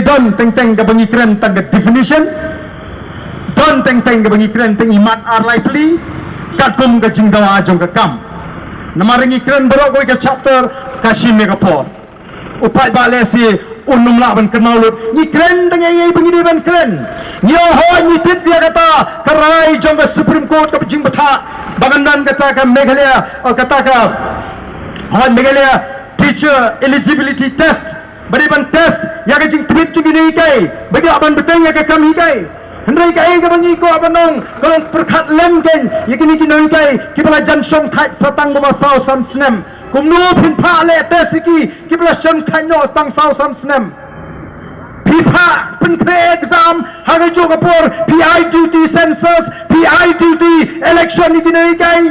don teng ka bangi kren tang definition don teng ka bangi kren teng imat ar likely katum ka jingdawa jong ka kam namaringi kren bro ko ka chapter kashin ne ka por upai bale si unum la ban kenaulut ni kren teng ai bangi di ban kren ni ho ni tit dia kata karai jong ka supreme court ka jing batha bagandan kata ka Meghalaya kata ka Meghalaya teacher eligibility test beri ban test ya ka jing tweet jing ni kai bagi aban beteng ya ka kami kai hendai kai ka bangi ko abanong kalau perkhat lem ken ya kini kinoi kai kibala jansong thai satang goma sau sam snem kumnu phin pha le test ki kibala shan thai no stang sau sam snem pipa pen exam haga juga por PI duty census PI duty election ni kinoi kai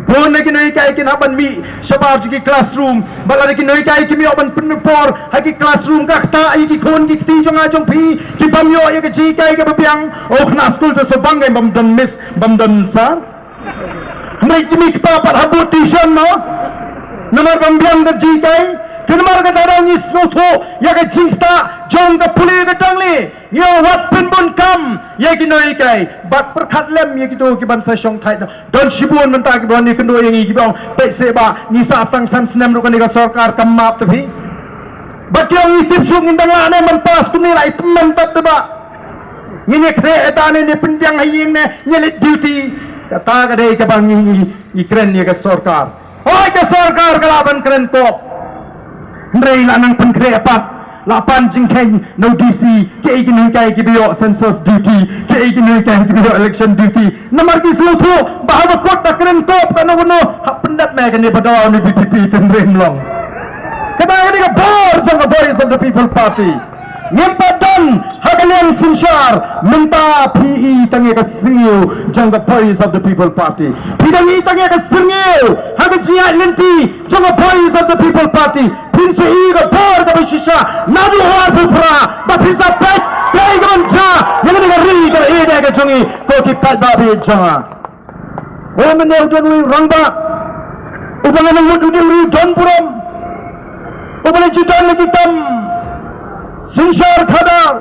bon lagi naik kai kin haban mi shabar ji classroom bala lagi naik kai kimi oban penpor hagi classroom ka ta ai ki khon ki ti jonga jong phi ki bamyo ya ka ji kai ka biang o khna school to sabang ngai bam don miss bam don sar mai kimi kita par habu tuition no namar bam biang ka ji kai kinmar ka darang is no tho ya ka jingta jong ka puli ka tangli yo wat pen bon kam ya ki noi kai bat perkhat lem ya ki to ki ban sa shong thai don shibun menta ki bon ni kendo yang ki bang pe se ba ni sa sang san snem ru kan ka sarkar kam map tu phi bat yang itip sung indang la ne man pas ku ni lai teman tat ba ni ne kre eta ne ne penjang haying ne nyelit duty kata ka dei ka bang ni kren ni ka sarkar oi ka sarkar ka laban kren top Ndrei la nang pen kre apat lapan jingkeng no DC ke igin kai ki bio census duty ke igin kai ki bio election duty namar ki sutu bahawa kot takren top kanu no pendat me kan ni badaw ni PPP tendrem long kata ni ka bor jong the voice of the people party ngimpa don hagalian sinshar minta PE tangi ka singiu jong the voice of the people party pidangi tangi ka singiu hagajia linti jong the voice of the people party pinsu iga bor ka shisha nadu har pupra ba pisa pet pegon ja yang ni ri ka ide ka jongi ko ki pat ba bi ja o men ne jon wi rangba ubang nang mudu di ri don puram ubang jitan lagi tam sinshar khadar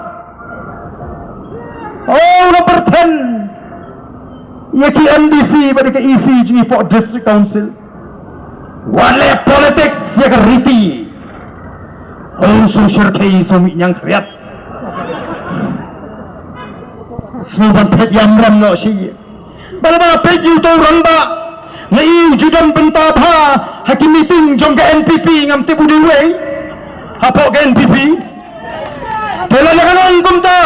oh number 10 yaki NDC bari ka ECG for district council wale politics ya ka riti oh sinshar kai sumi yang kriat snuban pet yamram no shi balaba pet yu to rangba na iu judan benta pha haki meeting jong ka NPP ngam tibu diwe hapo ka NPP Kala nakanong kumta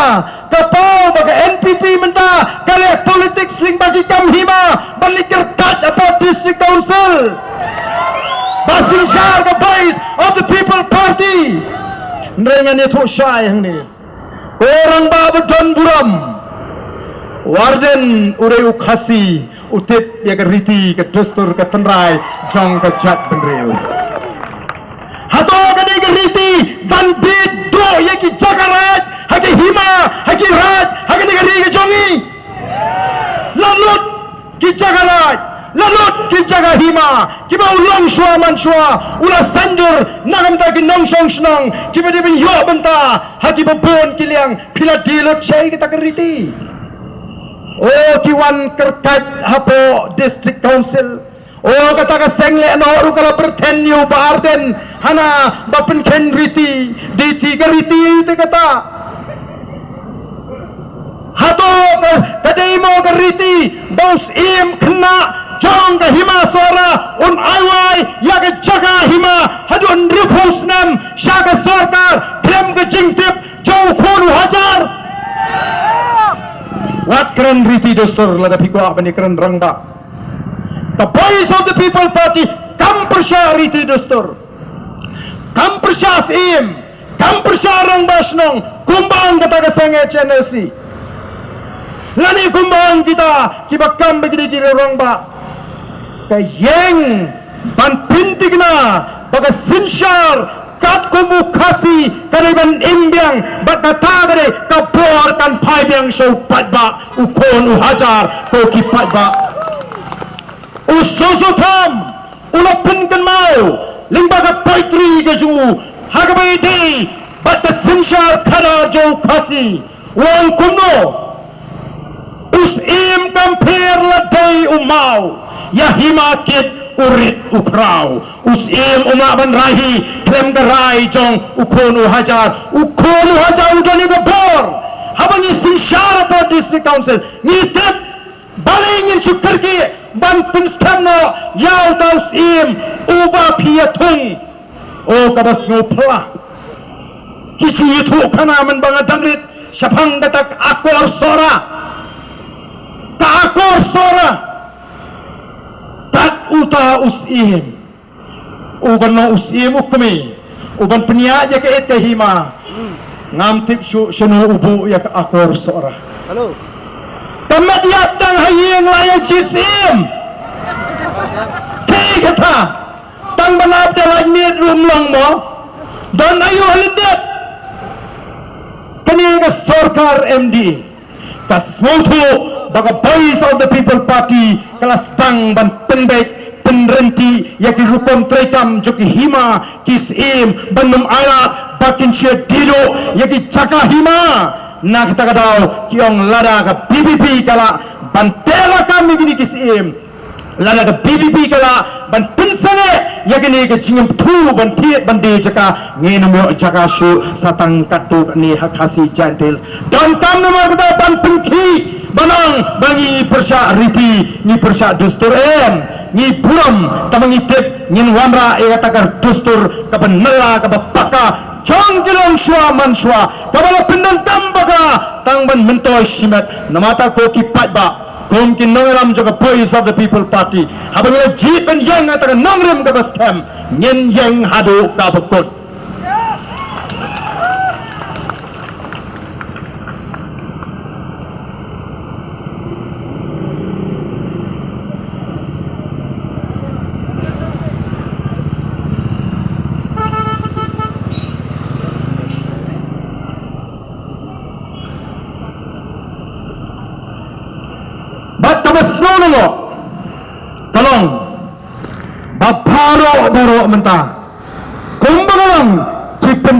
kapau baga NPP menta kala politics ling bagi kam hima balik kerkat apa district council basing syar the voice of the people party nrengan itu syai yang ni orang babu don buram warden ureu khasi utip ya ke riti ke dastur ke tenrai jong ke jat benreu hato kadi ke riti bandit do ya ki jagaraj haki hima haki raj haki negeri ke jongi lalut ki jagaraj lalut ki jaga hima ki ba ulong shwa man shwa ula sanjur nagam ta ki nong song snong ki ba dibin yo benta haki babon ki liang pila dilut syai kita ke riti oh ki wan kerkat hapo district council oh kata ka sengle no ru kala pertenyu barden hana bapen ken riti di tiga riti te kata hato kadai mo ka riti bos im kena jong ka hima sora un aiwai ya ka jaga hima hadun rupusnam syaga sarkar krem ka jingtip jauh khonu hajar wat keren riti dostor lada piko apani keren rangba the voice of the people party kam persya riti dostor kam persya sim kam persya rang basnong kumbang kata ka senge channel C lani kumbang kita kibakam begini di orang ba kayeng ban pintig na baga sinshar kat kumu kasi kariban imbyang bat natagare kapor kan paibyang show padba ukon uhajar ko kipadba ususutam ulapin kan mau limbaga poetry gaju hagabay day but the Insyar kada jauh kasih wong kuno usim kampir ladai umau ya himakit urit ukrau usim umaban rahi klem gerai jong ukonu hajar udani gebor habangi sinsyar po district council ngitip balingin syukurki ban pinstamno yaw tau usim uba piatung o kabas ngoplah kicu itu kana man banga danglit syapang gatak akor sora tat uta usim uban no usim ukmi uban peniaja ke et hima ngamtip syunu ubu ya ke akor sora Halo. tamat yatang hayeng layan cisim kei kata tang banab dalam mit rumlang mo dan ayo halidat kani ka sarkar MD ka swutu baga voice of the people party kelas tang ban pendek penrenti yaki rupam trekam joki hima kisim bandum alat bakin syedido yaki caka hima na kita kadau kiong lada ka BBP kala bantela kami gini kisim lada ka BBP kala ban pinsane yakini ke cingem tu ban tiet bandi jaka ngenamo jaka shu satang katu ni hakasi jantils dan kam nama kita ban pinki banang bagi persya riti ni persya dustur ni buram tamangi tip ngin wamra e takar dustur ka benela ka bapaka jong kilong shwa man shwa kabala pindan tambaga tangban mentoy shimat namata ko kipat ba Kumkin nongram juga voice of the people party. Habang jeep and yang atau nongram ke bascam, nyen yang hadu kabukut. Basno tolong baparo baro mentah kumbalang kipen